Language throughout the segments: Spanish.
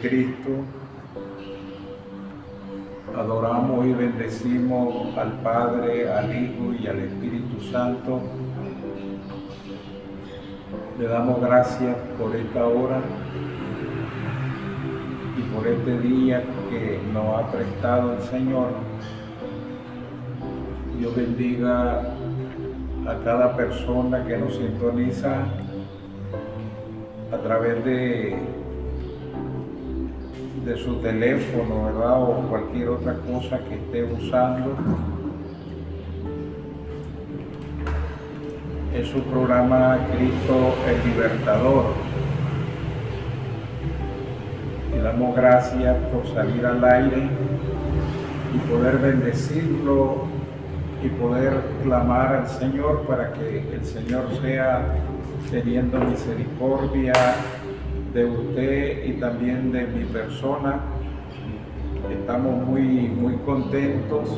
Cristo, adoramos y bendecimos al Padre, al Hijo y al Espíritu Santo. Le damos gracias por esta hora y por este día que nos ha prestado el Señor. Dios bendiga a cada persona que nos sintoniza a través de su teléfono, ¿verdad? O cualquier otra cosa que esté usando. Es su programa Cristo el Libertador. Le damos gracias por salir al aire y poder bendecirlo y poder clamar al Señor para que el Señor sea teniendo misericordia de usted y también de mi persona. Estamos muy contentos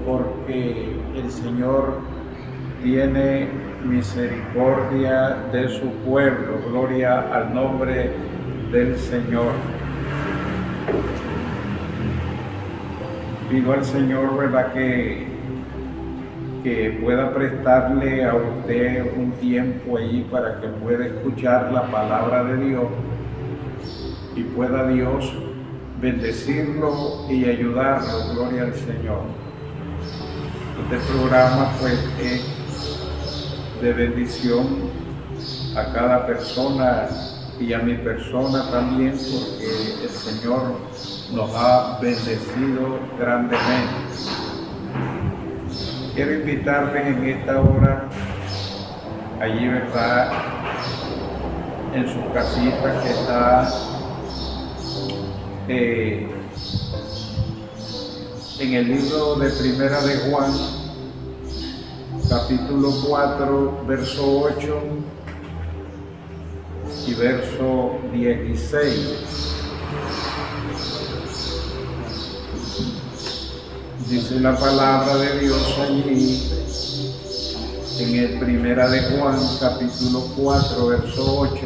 porque el Señor tiene misericordia de su pueblo. Gloria al nombre del Señor. Pido al Señor, ¿verdad?, que pueda prestarle a usted un tiempo allí para que pueda escuchar la palabra de Dios y pueda Dios bendecirlo y ayudarlo. Gloria al Señor. Este programa pues es de bendición a cada persona y a mi persona también, porque el Señor nos ha bendecido grandemente. Quiero invitarles en esta hora, allí, ¿verdad?, en su casita que está en el libro de Primera de Juan, capítulo 4, verso 8 y verso 16. Dice la palabra de Dios allí, en el Primera de Juan, capítulo 4, verso 8,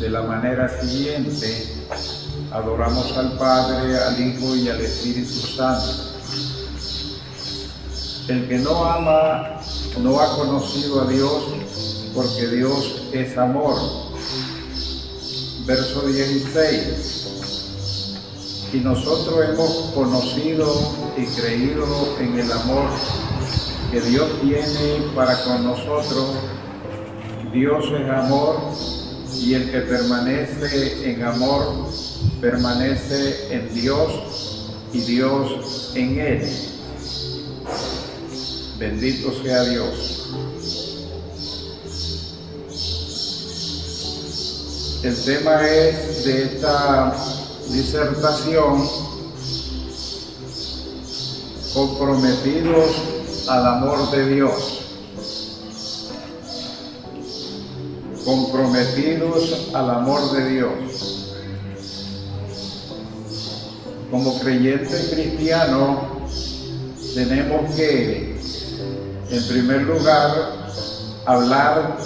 de la manera siguiente: adoramos al Padre, al Hijo y al Espíritu Santo. El que no ama no ha conocido a Dios, porque Dios es amor. Verso 16. Y nosotros hemos conocido y creído en el amor que Dios tiene para con nosotros. Dios es amor, y el que permanece en amor permanece en Dios y Dios en él. Bendito sea Dios. El tema es de esta disertación: comprometidos al amor de Dios. Comprometidos al amor de Dios. Como creyentes cristianos tenemos que, en primer lugar, hablar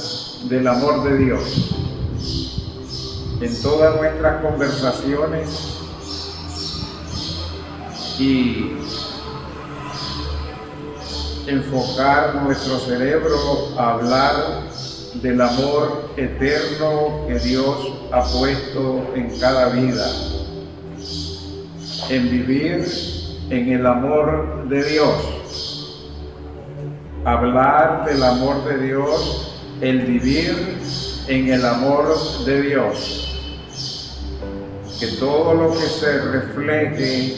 del amor de Dios. En todas nuestras conversaciones y enfocar nuestro cerebro a hablar del amor eterno que Dios ha puesto en cada vida, en vivir en el amor de Dios. Hablar del amor de Dios, el vivir en el amor de Dios. Que todo lo que se refleje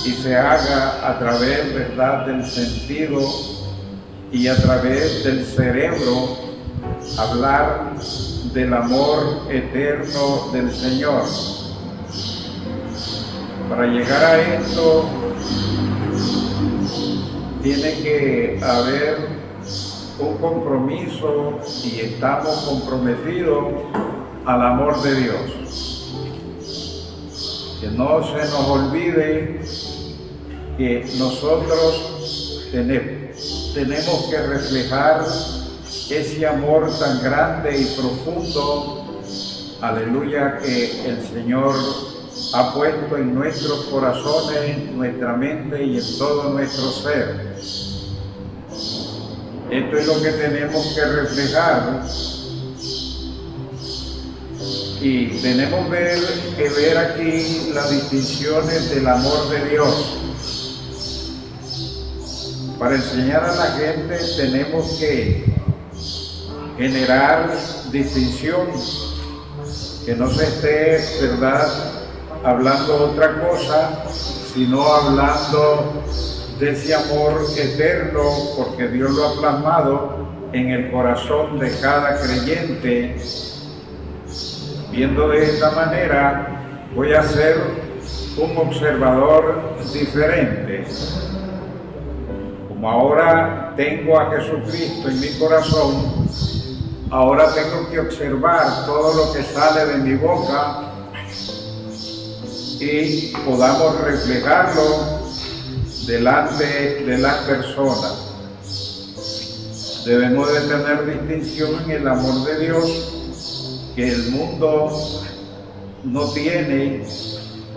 y se haga a través, ¿verdad?, del sentido y a través del cerebro, hablar del amor eterno del Señor. Para llegar a esto tiene que haber un compromiso, y estamos comprometidos al amor de Dios. Que no se nos olvide que nosotros tenemos que reflejar ese amor tan grande y profundo aleluya, que el Señor ha puesto en nuestros corazones, nuestra mente y en todo nuestro ser. Esto es lo que tenemos que reflejar y tenemos que ver aquí las distinciones del amor de Dios. Para enseñar a la gente tenemos que generar distinción, que no se esté, ¿verdad?, hablando otra cosa, sino hablando de ese amor eterno, porque Dios lo ha plasmado en el corazón de cada creyente. Viendo de esta manera, voy a ser un observador diferente. Como ahora tengo a Jesucristo en mi corazón, ahora tengo que observar todo lo que sale de mi boca y podamos reflejarlo delante de las personas. Debemos de tener distinción en el amor de Dios que el mundo no tiene.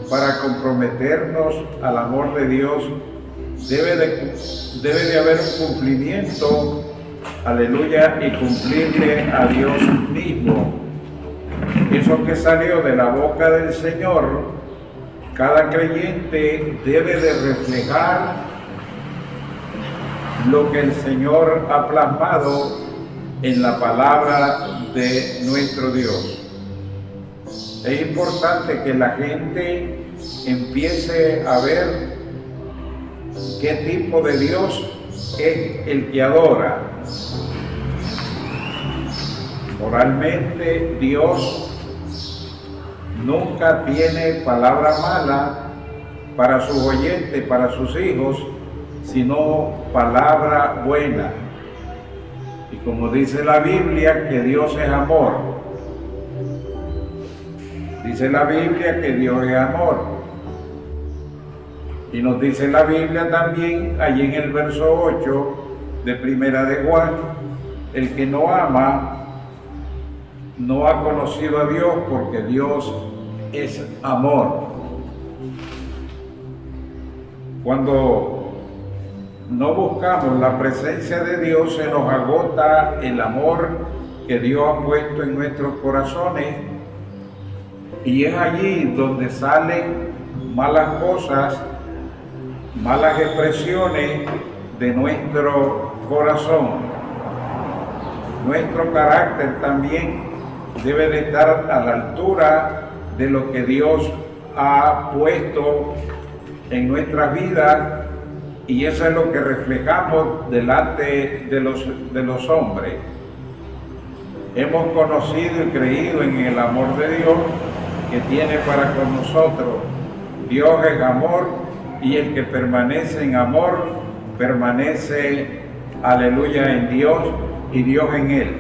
Para comprometernos al amor de Dios debe de haber un cumplimiento, aleluya, y cumplirle a Dios mismo. Eso que salió de la boca del Señor, cada creyente debe de reflejar lo que el Señor ha plasmado en la palabra de nuestro Dios. Es importante que la gente empiece a ver qué tipo de Dios es el que adora. Moralmente, Dios nunca tiene palabra mala para sus oyentes, para sus hijos, sino palabra buena. Y como dice la Biblia, que Dios es amor. Dice la Biblia que Dios es amor. Y nos dice la Biblia también, allí en el verso 8 de Primera de Juan, el que no ama no ha conocido a Dios, porque Dios es amor. Cuando no buscamos la presencia de Dios, se nos agota el amor que Dios ha puesto en nuestros corazones, y es allí donde salen malas cosas, malas expresiones de nuestro corazón. Nuestro carácter también debe de estar a la altura de lo que Dios ha puesto en nuestras vidas, y eso es lo que reflejamos delante de los hombres. Hemos conocido y creído en el amor de Dios que tiene para con nosotros. Dios es amor, y el que permanece en amor, permanece, aleluya, en Dios y Dios en él.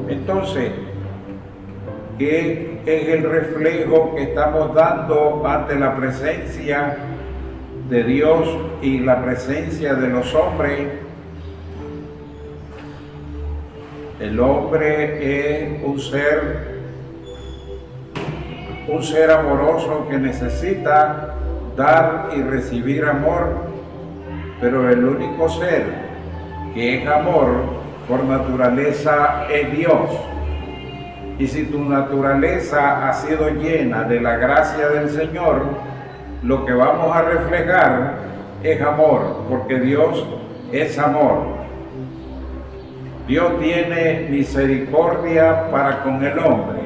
Entonces, ¿qué es el reflejo que estamos dando ante la presencia de Dios y la presencia de los hombres? El hombre es un ser amoroso que necesita dar y recibir amor, pero el único ser que es amor por naturaleza es Dios. Y si tu naturaleza ha sido llena de la gracia del Señor, lo que vamos a reflejar es amor, porque Dios es amor. Dios tiene misericordia para con el hombre.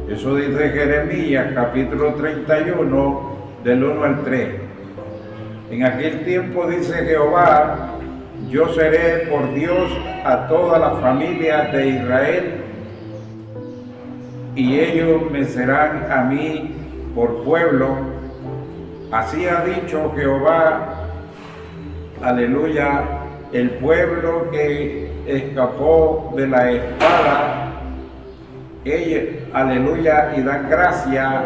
Eso dice Jeremías capítulo 31 del 1 al 3. En aquel tiempo dice Jehová: yo seré por Dios a todas las familias de Israel, y ellos me serán a mí por pueblo. Así ha dicho Jehová, aleluya, el pueblo que escapó de la espada, ellos, aleluya, y dan gracia.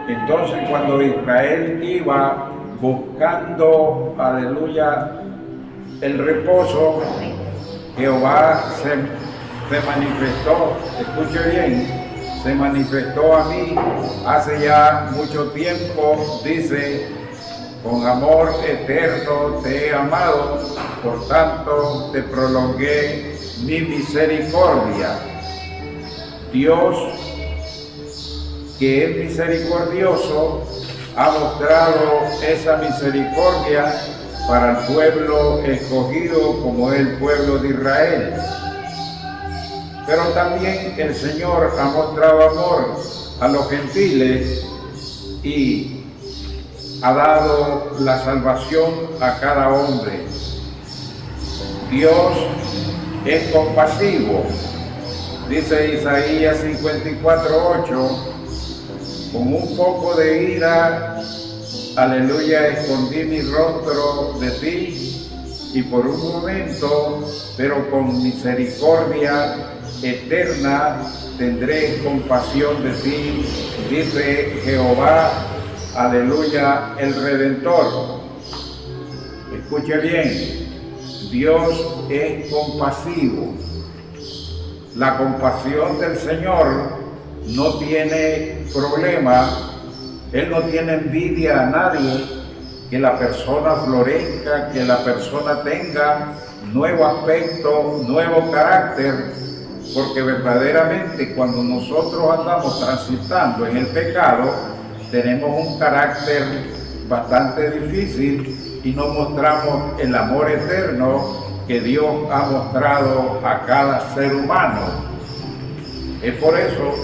Entonces, cuando Israel iba buscando, aleluya, el reposo, Jehová se manifestó, escuche bien, se manifestó a mí hace ya mucho tiempo, dice, con amor eterno te he amado, por tanto te prolongué mi misericordia. Dios, que es misericordioso, ha mostrado esa misericordia para el pueblo escogido como es el pueblo de Israel. Pero también el Señor ha mostrado amor a los gentiles y ha dado la salvación a cada hombre. Dios es compasivo, dice Isaías 54:8, con un poco de ira, aleluya, escondí mi rostro de ti, y por un momento, pero con misericordia eterna, tendré compasión de ti, dice Jehová, aleluya, el Redentor. Escuche bien, Dios es compasivo. La compasión del Señor no tiene problema, Él no tiene envidia a nadie, que la persona florezca, que la persona tenga nuevo aspecto, nuevo carácter, porque verdaderamente cuando nosotros andamos transitando en el pecado, tenemos un carácter bastante difícil y no mostramos el amor eterno que Dios ha mostrado a cada ser humano. Es por eso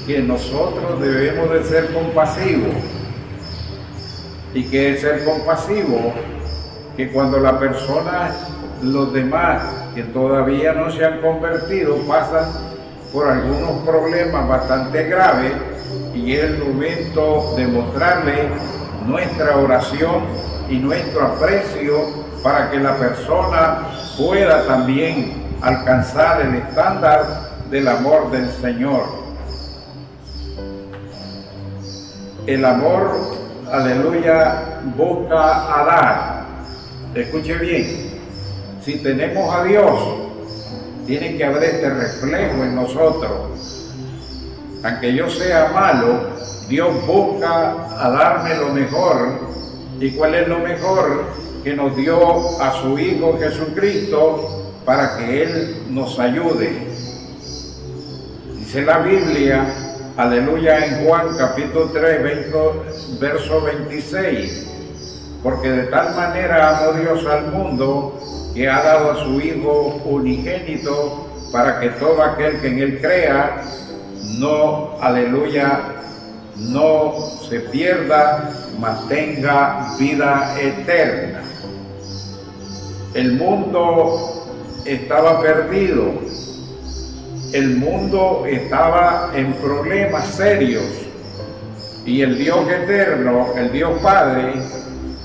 que nosotros debemos de ser compasivos. ¿Y qué es ser compasivo? Que cuando la persona, los demás que todavía no se han convertido, pasan por algunos problemas bastante graves, y es el momento de mostrarle nuestra oración y nuestro aprecio para que la persona pueda también alcanzar el estándar del amor del Señor. El amor, aleluya, busca a dar. Escuche bien, si tenemos a Dios, tiene que haber este reflejo en nosotros. Aunque yo sea malo, Dios busca a darme lo mejor. ¿Y cuál es lo mejor? Que nos dio a su Hijo Jesucristo para que Él nos ayude. Dice la Biblia, aleluya, en Juan capítulo 3, verso 26, porque de tal manera amó Dios al mundo que ha dado a su Hijo unigénito para que todo aquel que en Él crea no, aleluya, no se pierda, mas tenga vida eterna. El mundo estaba perdido, el mundo estaba en problemas serios, y el Dios eterno, el Dios Padre,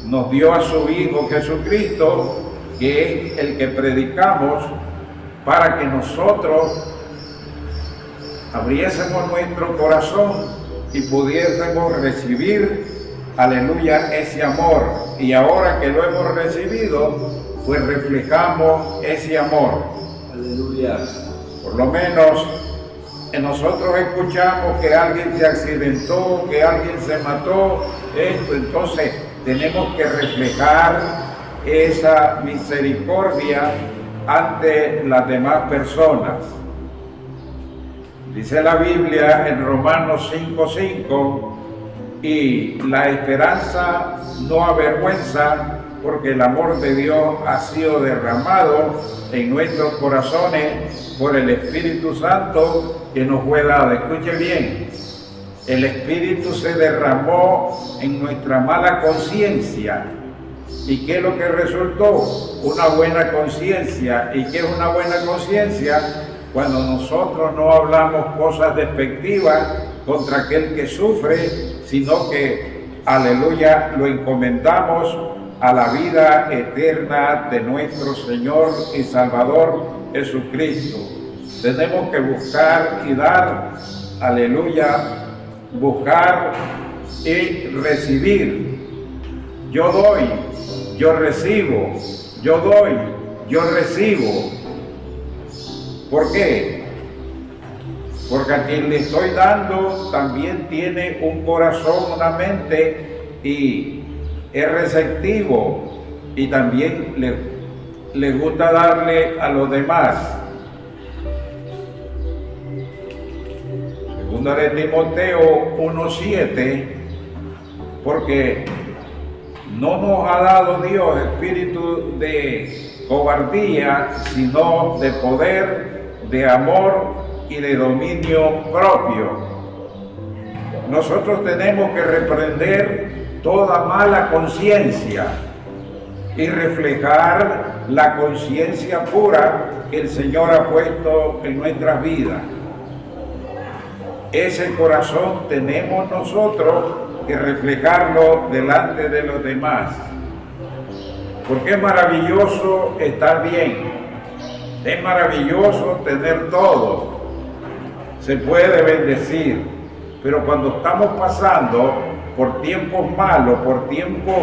nos dio a su Hijo Jesucristo, que es el que predicamos, para que nosotros abriésemos nuestro corazón y pudiésemos recibir, aleluya, ese amor. Y ahora que lo hemos recibido, pues reflejamos ese amor. Aleluya. Por lo menos nosotros escuchamos que alguien se accidentó, que alguien se mató, entonces tenemos que reflejar esa misericordia ante las demás personas. Dice la Biblia en Romanos 5:5, y la esperanza no avergüenza, porque el amor de Dios ha sido derramado en nuestros corazones por el Espíritu Santo que nos fue dado. Escuche bien, el Espíritu se derramó en nuestra mala conciencia. ¿Y qué es lo que resultó? Una buena conciencia. ¿Y qué es una buena conciencia? Cuando nosotros no hablamos cosas despectivas contra aquel que sufre, sino que, aleluya, lo encomendamos a la vida eterna de nuestro Señor y Salvador Jesucristo. Tenemos que buscar y dar, aleluya, buscar y recibir. Yo doy, yo recibo, yo doy, yo recibo. ¿Por qué? porque a quien le estoy dando también tiene un corazón, una mente y es receptivo y también le gusta darle a los demás. Segunda de Timoteo 1:7, porque no nos ha dado Dios espíritu de cobardía, sino de poder, de amor y de dominio propio. Nosotros tenemos que reprender toda mala conciencia y reflejar la conciencia pura que el Señor ha puesto en nuestras vidas. Ese corazón tenemos nosotros que reflejarlo delante de los demás. Porque es maravilloso estar bien, es maravilloso tener todo, se puede bendecir, pero cuando estamos pasando por tiempos malos, por tiempos,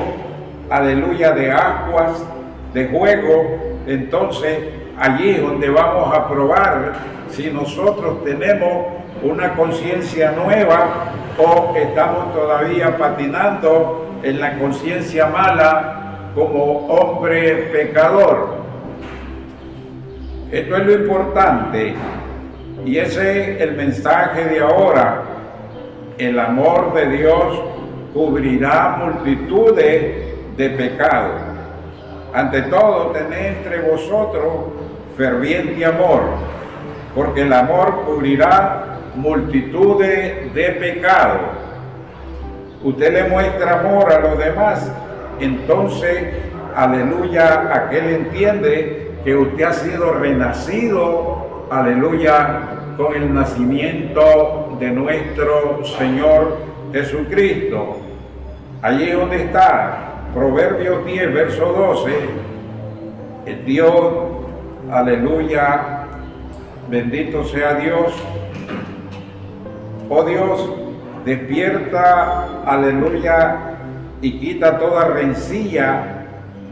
aleluya, de aguas, de juego, entonces allí es donde vamos a probar si nosotros tenemos una conciencia nueva o estamos todavía patinando en la conciencia mala como hombre pecador. Esto es lo importante y ese es el mensaje de ahora. El amor de Dios cubrirá multitudes de pecados. Ante todo, tened entre vosotros ferviente amor, porque el amor cubrirá multitudes de pecados. Usted le muestra amor a los demás, entonces, aleluya, aquel entiende que usted ha sido renacido, aleluya, con el nacimiento de nuestro Señor Jesucristo. Allí es donde está, Proverbios 10, verso 12, el Dios, aleluya, bendito sea Dios. Oh Dios, despierta, aleluya, y quita toda rencilla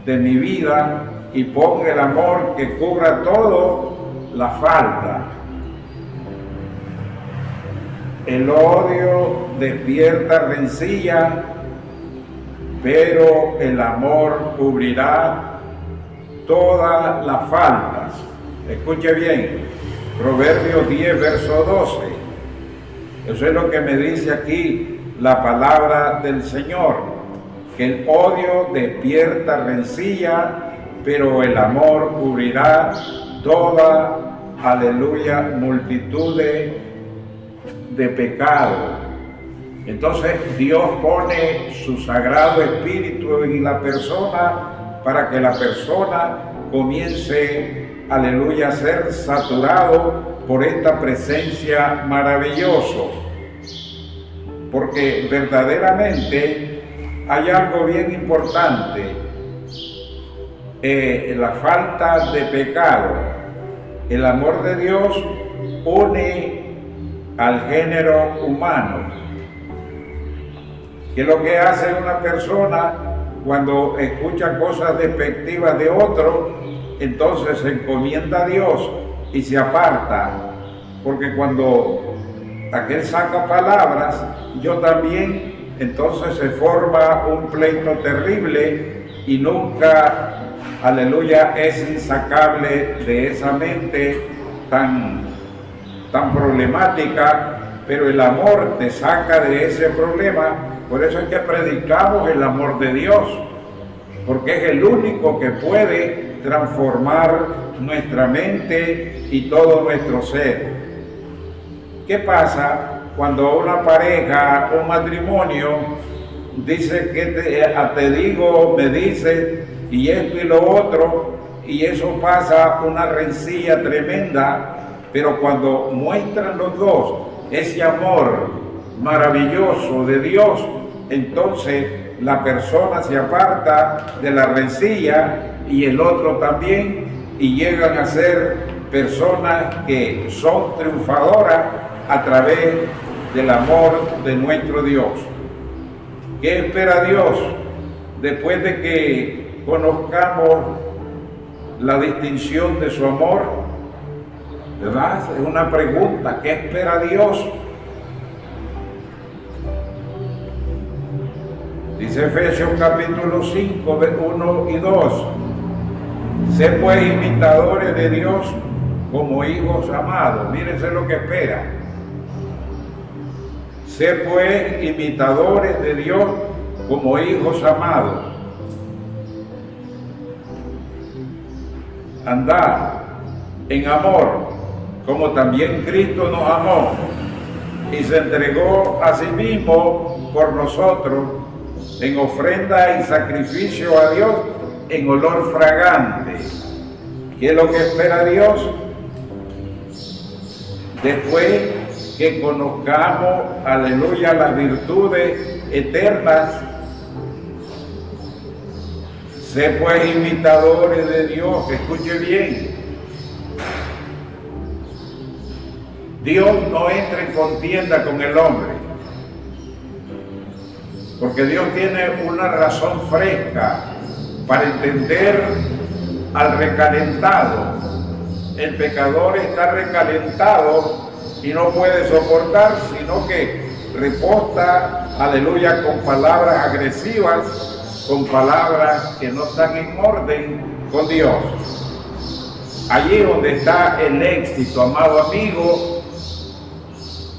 de mi vida y pon el amor que cubra todo la falta. El odio despierta rencilla, pero el amor cubrirá todas las faltas. Escuche bien, Proverbios 10, verso 12. Eso es lo que me dice aquí la palabra del Señor, que el odio despierta rencilla, pero el amor cubrirá toda, aleluya, multitud de pecados. Entonces Dios pone su sagrado espíritu en la persona para que la persona comience, aleluya, a ser saturado por esta presencia maravillosa. Porque verdaderamente hay algo bien importante, la falta de pecado. El amor de Dios une al género humano. ¿Qué es lo que hace una persona cuando escucha cosas despectivas de otro? Entonces se encomienda a Dios y se aparta, porque cuando aquel saca palabras, yo también, entonces se forma un pleito terrible y nunca, aleluya, es insacable de esa mente tan problemática, pero el amor te saca de ese problema. Por eso es que predicamos el amor de Dios, porque es el único que puede transformar nuestra mente y todo nuestro ser. ¿Qué pasa cuando una pareja, un matrimonio, dice que te digo, me dice, y esto y lo otro, y eso pasa una rencilla tremenda, pero cuando muestran los dos ese amor maravilloso de Dios, entonces la persona se aparta de la rencilla y el otro también, y llegan a ser personas que son triunfadoras a través del amor de nuestro Dios. ¿Qué espera Dios después de que conozcamos la distinción de su amor? ¿verdad? Es una pregunta, ¿qué espera Dios? Dice Efesios capítulo 5, 1 y 2. Sé pues imitadores de Dios como hijos amados. Mírense lo que espera. Sé pues imitadores de Dios como hijos amados. Andad en amor, como también Cristo nos amó y se entregó a sí mismo por nosotros en ofrenda y sacrificio a Dios en olor fragante. ¿Qué es lo que espera Dios? Después que conozcamos, aleluya, las virtudes eternas, sé pues imitadores de Dios. Escuche bien. Dios no entra en contienda con el hombre, porque Dios tiene una razón fresca para entender al recalentado. El pecador está recalentado y no puede soportar, sino que reposta, aleluya, con palabras agresivas, con palabras que no están en orden con Dios. Allí es donde está el éxito, amado amigo,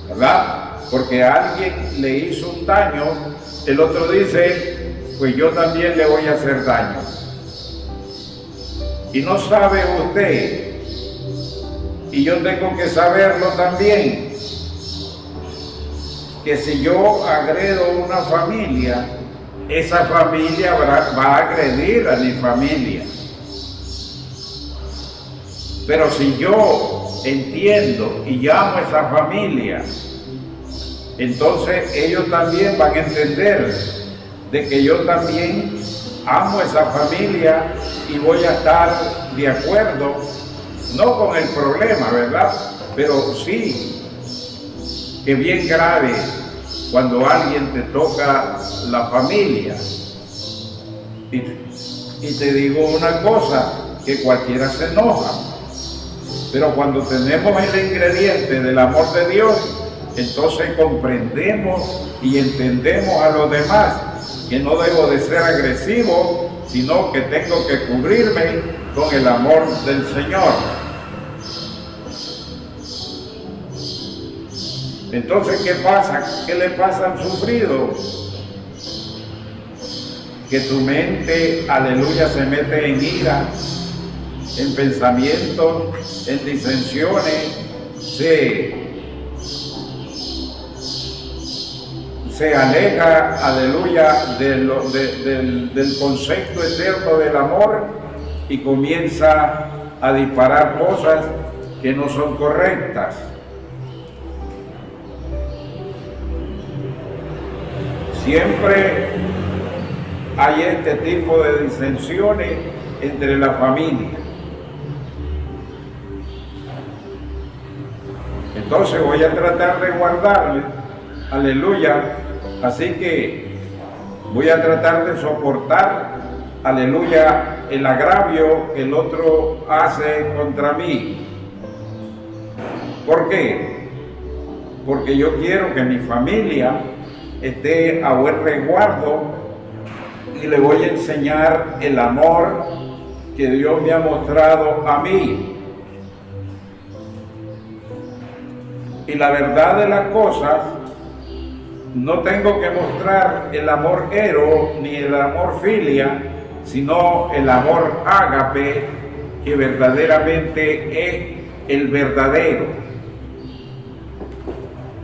¿verdad? Porque alguien le hizo un daño, el otro dice, pues yo también le voy a hacer daño. Y no sabe usted, y yo tengo que saberlo también, que si yo agredo una familia, esa familia va a agredir a mi familia. Pero si yo entiendo y llamo a esa familia, entonces ellos también van a entender de que yo también amo a esa familia y voy a estar de acuerdo, no con el problema, ¿verdad? Pero sí, que bien grave cuando alguien te toca la familia. Y te digo una cosa, que cualquiera se enoja, pero cuando tenemos el ingrediente del amor de Dios, entonces comprendemos y entendemos a los demás que no debo de ser agresivo, sino que tengo que cubrirme con el amor del Señor. Entonces, ¿qué pasa? ¿Qué le pasa al sufrido? Que tu mente, aleluya, se mete en ira, en pensamientos, en disensiones, se aleja, aleluya, del concepto eterno del amor y comienza a disparar cosas que no son correctas. Siempre hay este tipo de disensiones entre la familia. Entonces voy a tratar de guardarle, aleluya, así que voy a tratar de soportar, aleluya, el agravio que el otro hace contra mí. ¿Por qué? Porque yo quiero que mi familia esté a buen resguardo y le voy a enseñar el amor que Dios me ha mostrado a mí. Y la verdad de las cosas, no tengo que mostrar el amor ero ni el amor filia, sino el amor ágape, que verdaderamente es el verdadero.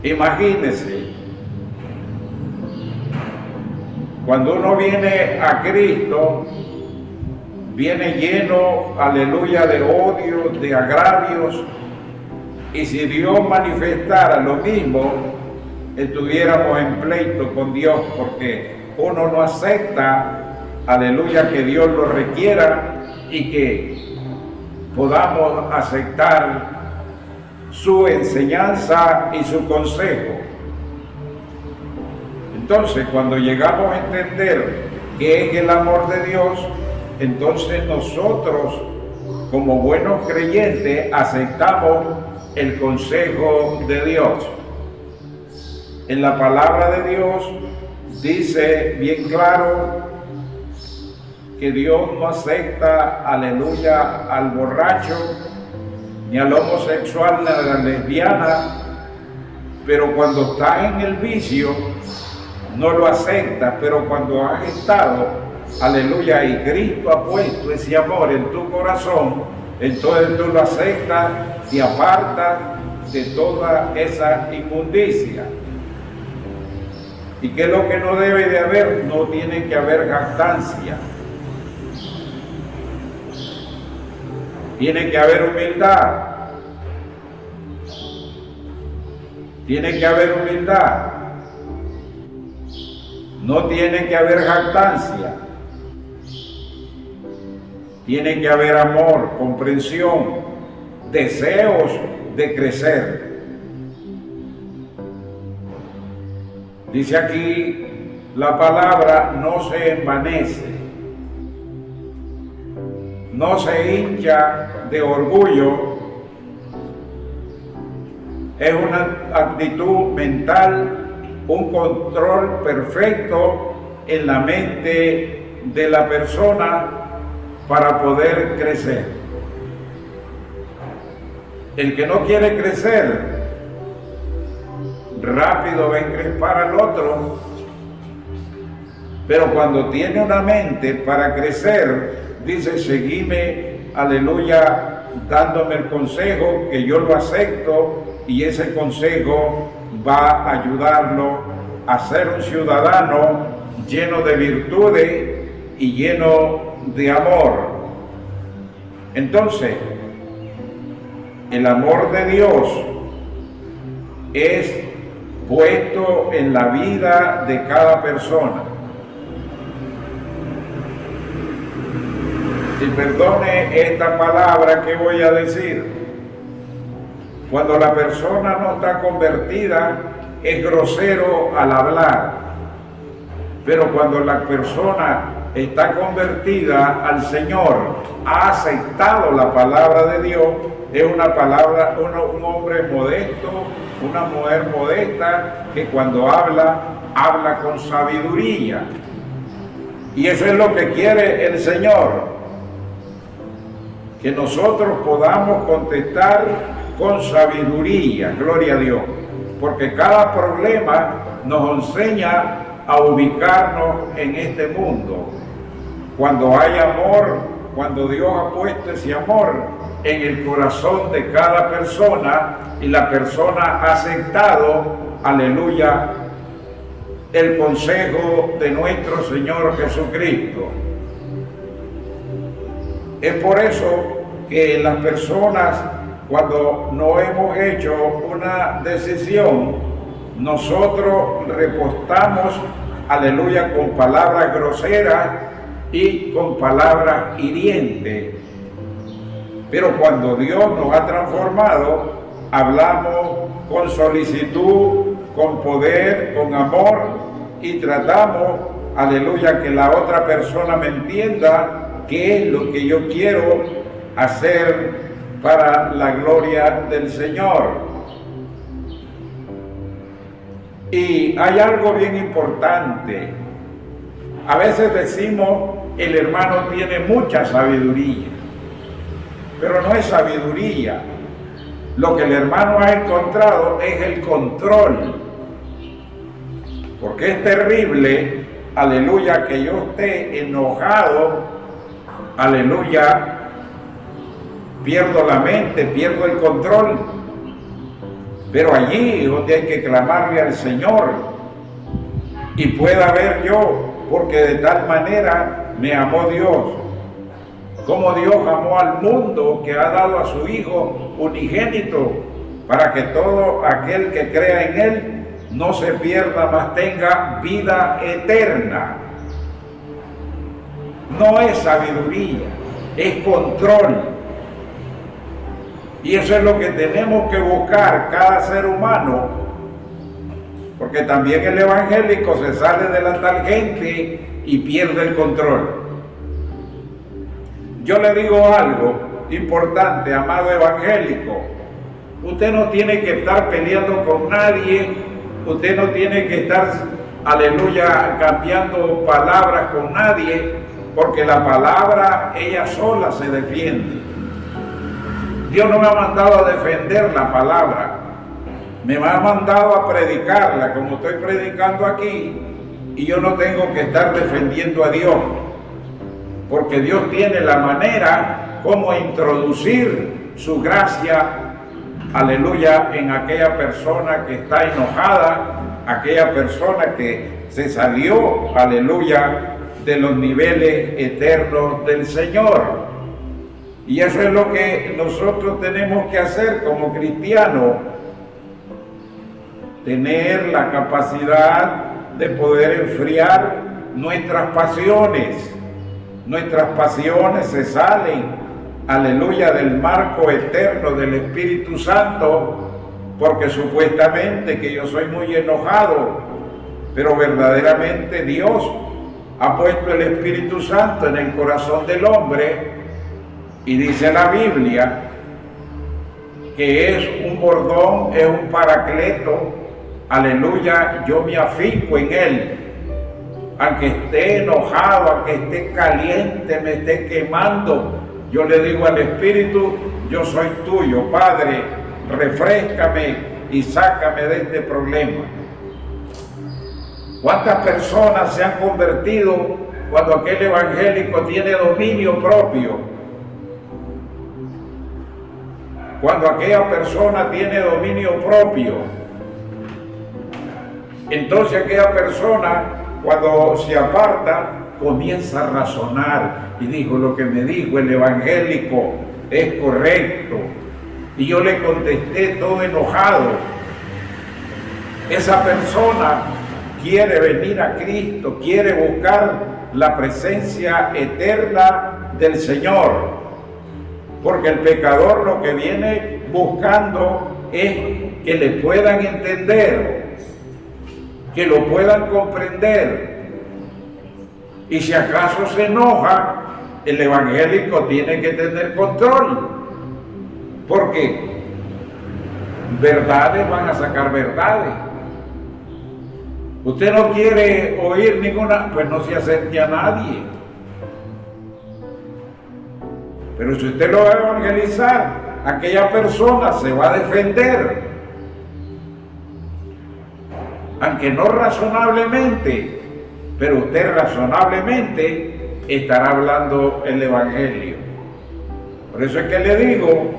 Imagínense, cuando uno viene a Cristo, viene lleno, aleluya, de odio, de agravios, y si Dios manifestara lo mismo, estuviéramos en pleito con Dios, porque uno no acepta, aleluya, que Dios lo requiera y que podamos aceptar su enseñanza y su consejo. Entonces, cuando llegamos a entender qué es el amor de Dios, entonces nosotros, como buenos creyentes, aceptamos el consejo de Dios. En la palabra de Dios dice bien claro que Dios no acepta, aleluya, al borracho, ni al homosexual, ni a la lesbiana, pero cuando estás en el vicio, no lo acepta, pero cuando has estado, aleluya, y Cristo ha puesto ese amor en tu corazón, entonces tú lo aceptas y apartas de toda esa inmundicia. ¿Y qué es lo que no debe de haber? No tiene que haber jactancia. Tiene que haber humildad. Tiene que haber humildad. No tiene que haber jactancia. Tiene que haber amor, comprensión, deseos de crecer. Dice aquí la palabra, no se envanece, no se hincha de orgullo. Es una actitud mental, un control perfecto en la mente de la persona para poder crecer. El que no quiere crecer, rápido va a encrespar al otro, pero cuando tiene una mente para crecer, dice, seguime, aleluya, dándome el consejo, que yo lo acepto, y ese consejo va a ayudarlo a ser un ciudadano lleno de virtudes y lleno de amor. Entonces, el amor de Dios es puesto en la vida de cada persona. Y perdone esta palabra que voy a decir. Cuando la persona no está convertida, es grosero al hablar. Pero cuando la persona está convertida al Señor, ha aceptado la palabra de Dios, es una palabra, un hombre modesto, una mujer modesta, que cuando habla, habla con sabiduría. Y eso es lo que quiere el Señor, que nosotros podamos contestar con sabiduría, gloria a Dios, porque cada problema nos enseña a ubicarnos en este mundo. Cuando hay amor, cuando Dios ha puesto ese amor en el corazón de cada persona y la persona ha aceptado, aleluya, el consejo de nuestro Señor Jesucristo. Es por eso que las personas, cuando no hemos hecho una decisión, nosotros repostamos, aleluya, con palabras groseras y con palabras hirientes. Pero cuando Dios nos ha transformado, hablamos con solicitud, con poder, con amor, y tratamos, aleluya, que la otra persona me entienda qué es lo que yo quiero hacer para la gloria del Señor. Y hay algo bien importante. A veces decimos, el hermano tiene mucha sabiduría, pero no es sabiduría. Lo que el hermano ha encontrado es el control. Porque es terrible, aleluya, que yo esté enojado, aleluya, pierdo la mente, pierdo el control. Pero allí es donde hay que clamarle al Señor. Y pueda ver yo, porque de tal manera me amó Dios. Como Dios amó al mundo, que ha dado a su Hijo unigénito, para que todo aquel que crea en Él no se pierda, mas tenga vida eterna. No es sabiduría, es control. Y eso es lo que tenemos que buscar cada ser humano, porque también el evangélico se sale de la tangente y pierde el control. Yo le digo algo importante, amado evangélico. Usted no tiene que estar peleando con nadie, usted no tiene que estar, aleluya, cambiando palabras con nadie, porque la palabra ella sola se defiende. Dios no me ha mandado a defender la palabra, me ha mandado a predicarla como estoy predicando aquí, y yo no tengo que estar defendiendo a Dios, porque Dios tiene la manera como introducir su gracia, aleluya, en aquella persona que está enojada, aquella persona que se salió, aleluya, de los niveles eternos del Señor. Y eso es lo que nosotros tenemos que hacer como cristianos, tener la capacidad de poder enfriar nuestras pasiones. Nuestras pasiones se salen, aleluya, del marco eterno del Espíritu Santo, porque supuestamente que yo soy muy enojado, pero verdaderamente Dios ha puesto el Espíritu Santo en el corazón del hombre, y dice la Biblia que es un bordón, es un paracleto, aleluya, yo me afinco en él. Aunque esté enojado, aunque esté caliente, me esté quemando, yo le digo al Espíritu, yo soy tuyo, Padre, refréscame y sácame de este problema. ¿Cuántas personas se han convertido cuando aquel evangélico tiene dominio propio? Cuando aquella persona tiene dominio propio, entonces aquella persona, cuando se aparta, comienza a razonar y dijo, lo que me dijo el evangélico es correcto. Y yo le contesté todo enojado. Esa persona quiere venir a Cristo, quiere buscar la presencia eterna del Señor. Porque el pecador lo que viene buscando es que le puedan entender, que lo puedan comprender. Y si acaso se enoja, el evangélico tiene que tener control, porque verdades van a sacar verdades. Usted no quiere oír ninguna, pues no se acerque a nadie. Pero si usted lo va a evangelizar, aquella persona se va a defender, aunque no razonablemente, pero usted razonablemente estará hablando el evangelio. Por eso es que le digo,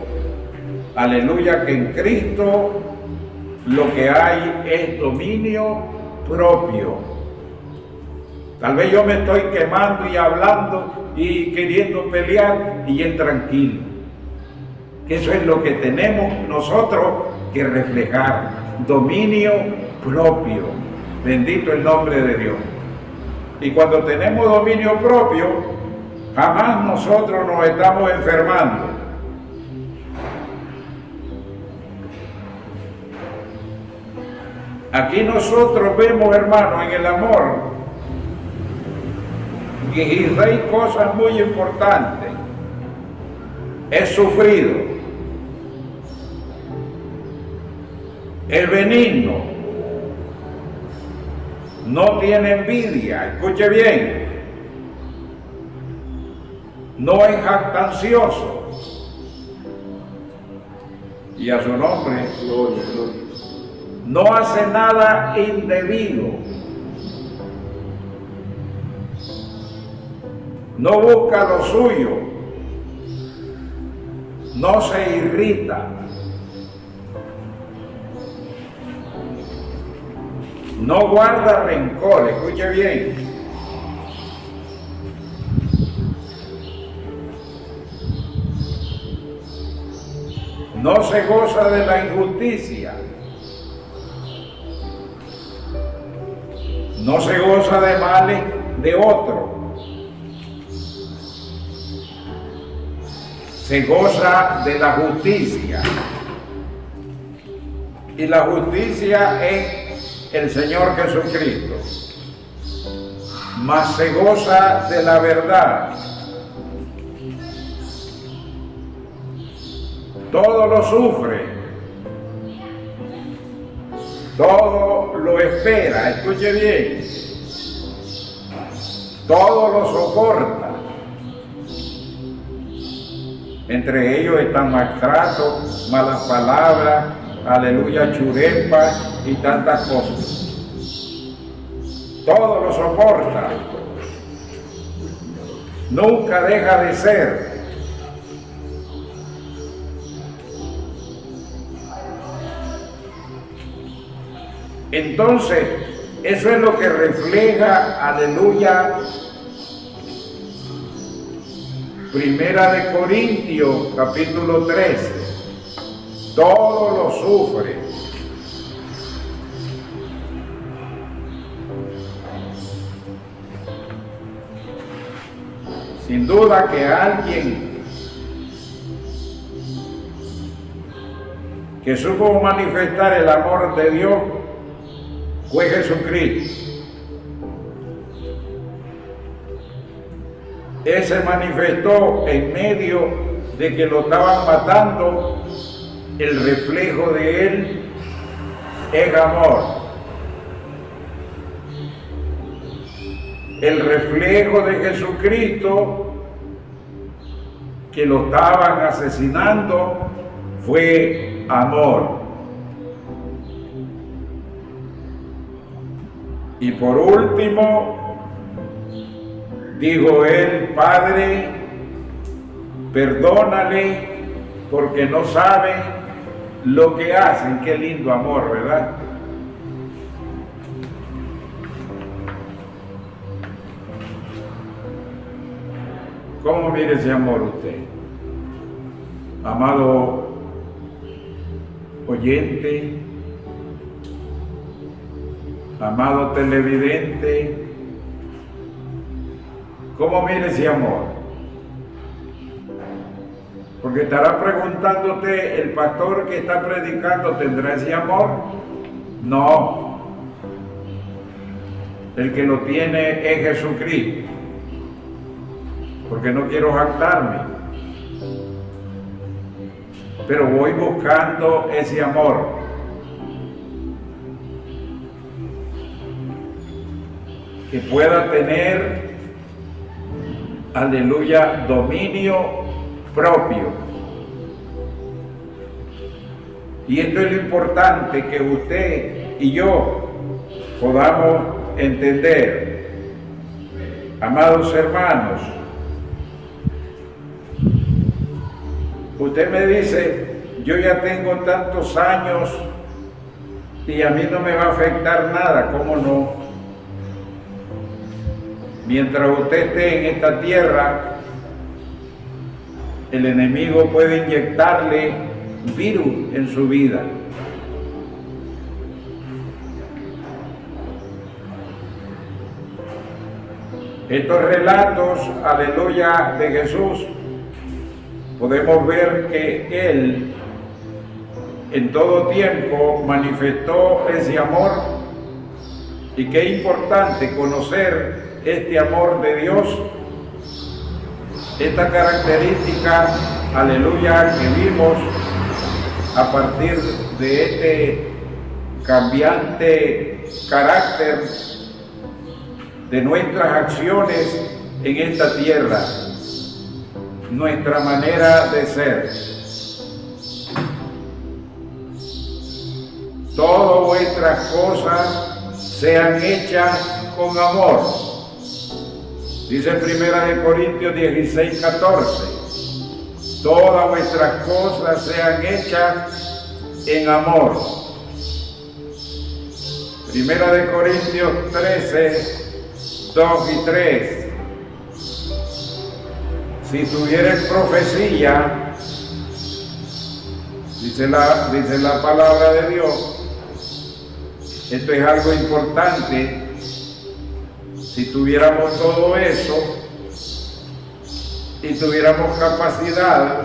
aleluya, que en Cristo lo que hay es dominio propio. Tal vez yo me estoy quemando y hablando y queriendo pelear, y él tranquilo. Eso es lo que tenemos nosotros que reflejar, dominio propio. Bendito el nombre de Dios. Y cuando tenemos dominio propio, jamás nosotros nos estamos enfermando. Aquí nosotros vemos, hermanos, en el amor, que hay cosas muy importantes. Es sufrido, es benigno, no tiene envidia, escuche bien, no es jactancioso, y a su nombre, gloria, gloria. No hace nada indebido, no busca lo suyo, no se irrita, no guarda rencor, escuche bien. No se goza de la injusticia, no se goza de males de otro, se goza de la justicia. Y la justicia es el Señor Jesucristo. Mas se goza de la verdad. Todo lo sufre, todo lo espera, escuche bien, todo lo soporta. Entre ellos están maltratos, malas palabras, aleluya, churepa y tantas cosas. Todo lo soporta. Nunca deja de ser. Entonces, eso es lo que refleja, aleluya, Primera de Corintios, capítulo 13. Todo lo sufre. Sin duda que alguien que supo manifestar el amor de Dios fue Jesucristo. Él se manifestó en medio de que lo estaban matando. El reflejo de Él es amor. El reflejo de Jesucristo, que lo estaban asesinando, fue amor. Y por último, dijo él: Padre, perdónale porque no saben lo que hacen. Qué lindo amor, ¿verdad? ¿Cómo mire ese amor usted? Amado oyente, amado televidente, ¿cómo mire ese amor? Porque estará preguntándote, ¿el pastor que está predicando tendrá ese amor? No. El que lo tiene es Jesucristo. Porque no quiero jactarme, pero voy buscando ese amor. Que pueda tener, aleluya, dominio propio. Y esto es lo importante, que usted y yo podamos entender. Amados hermanos, usted me dice: yo ya tengo tantos años y a mí no me va a afectar nada. ¿Cómo no? Mientras usted esté en esta tierra, el enemigo puede inyectarle virus en su vida. Estos relatos, aleluya, de Jesús, podemos ver que Él en todo tiempo manifestó ese amor, y qué importante conocer este amor de Dios, esta característica, aleluya, que vimos a partir de este cambiante carácter de nuestras acciones en esta tierra, nuestra manera de ser. Todas vuestras cosas sean hechas con amor. Dice Primera de Corintios 16:14. Todas vuestras cosas sean hechas en amor. Primera de Corintios 13:2 y 3. Si tuvieres profecía, dice la palabra de Dios, esto es algo importante. Si tuviéramos todo eso y tuviéramos capacidad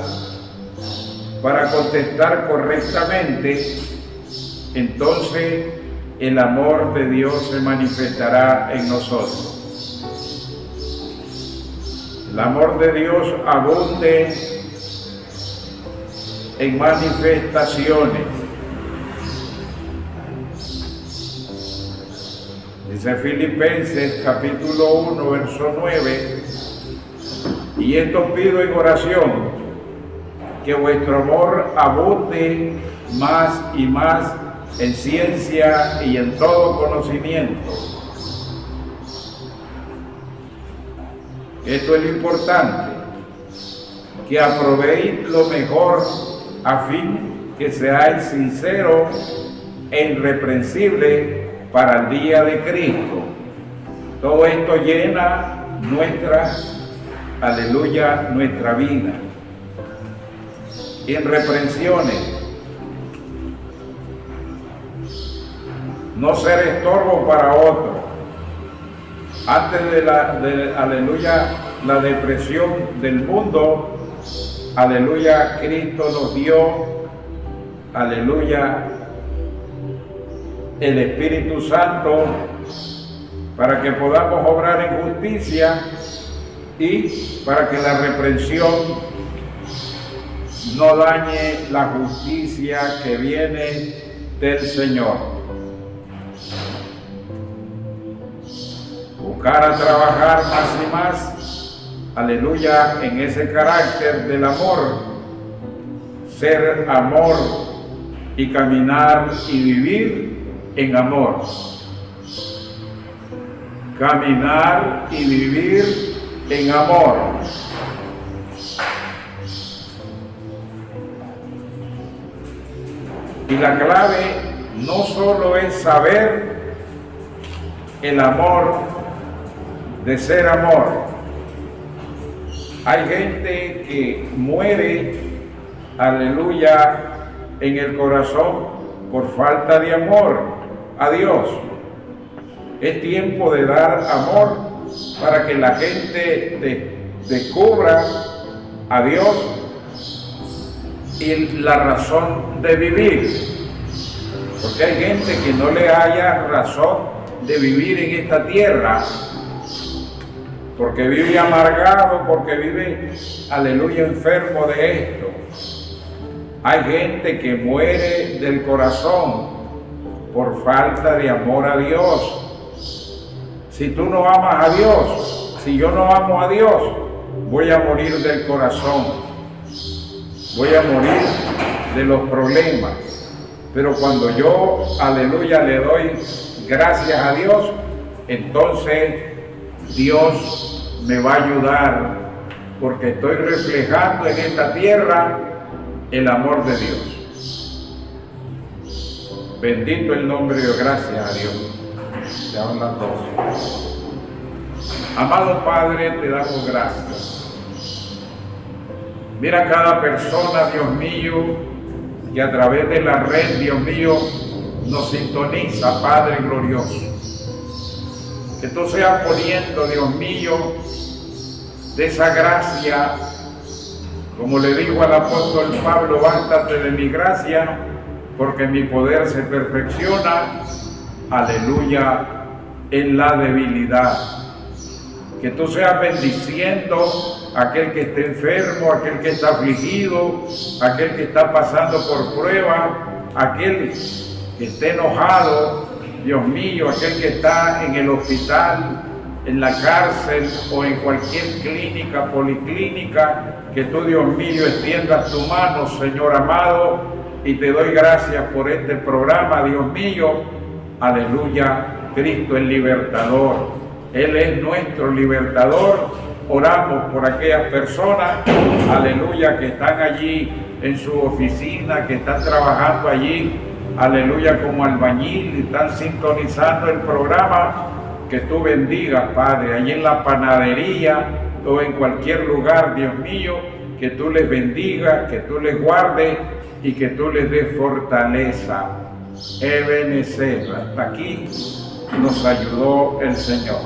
para contestar correctamente, entonces el amor de Dios se manifestará en nosotros. El amor de Dios abunde en manifestaciones. Dice Filipenses capítulo 1, verso 9, y esto pido en oración, que vuestro amor abunde más y más en ciencia y en todo conocimiento. Esto es lo importante, que aprobéis lo mejor a fin que seáis sinceros e irreprensibles para el día de Cristo. Todo esto llena nuestra vida. Irreprensiones. No ser estorbo para otro. Antes de la depresión del mundo, aleluya, Cristo nos dio, aleluya, el Espíritu Santo para que podamos obrar en justicia y para que la reprensión no dañe la justicia que viene del Señor. Buscar a trabajar más y más, aleluya, en ese carácter del amor, ser amor y caminar y vivir en amor. Caminar y vivir en amor. Y la clave no solo es saber el amor de ser amor. Hay gente que muere, aleluya, en el corazón por falta de amor a Dios. Es tiempo de dar amor para que la gente descubra a Dios y la razón de vivir. Porque hay gente que no le haya razón de vivir en esta tierra, porque vive amargado, porque vive, aleluya, enfermo de esto. Hay gente que muere del corazón por falta de amor a Dios. Si tú no amas a Dios, si yo no amo a Dios, voy a morir del corazón, voy a morir de los problemas. Pero cuando yo, aleluya, le doy gracias a Dios, entonces Dios me va a ayudar, porque estoy reflejando en esta tierra el amor de Dios. Bendito el nombre de Dios, gracias a Dios. Ya son las 12. Amado Padre, te damos gracias. Mira cada persona, Dios mío, que a través de la red, Dios mío, nos sintoniza, Padre glorioso. Que tú seas poniendo, Dios mío, de esa gracia, como le dijo al apóstol Pablo, bástate de mi gracia, porque mi poder se perfecciona, aleluya, en la debilidad. Que tú seas bendiciendo a aquel que esté enfermo, a aquel que está afligido, a aquel que está pasando por prueba, a aquel que esté enojado, Dios mío, aquel que está en el hospital, en la cárcel o en cualquier clínica, policlínica, que tú, Dios mío, extiendas tu mano, Señor amado, y te doy gracias por este programa, Dios mío, aleluya. Cristo el libertador, Él es nuestro libertador. Oramos por aquellas personas, aleluya, que están allí en su oficina, que están trabajando allí, aleluya, como albañil, y están sintonizando el programa. Que tú bendigas, Padre, allí en la panadería o en cualquier lugar, Dios mío, que tú les bendigas, que tú les guardes y que tú les des fortaleza. Ebenezer, hasta aquí nos ayudó el Señor.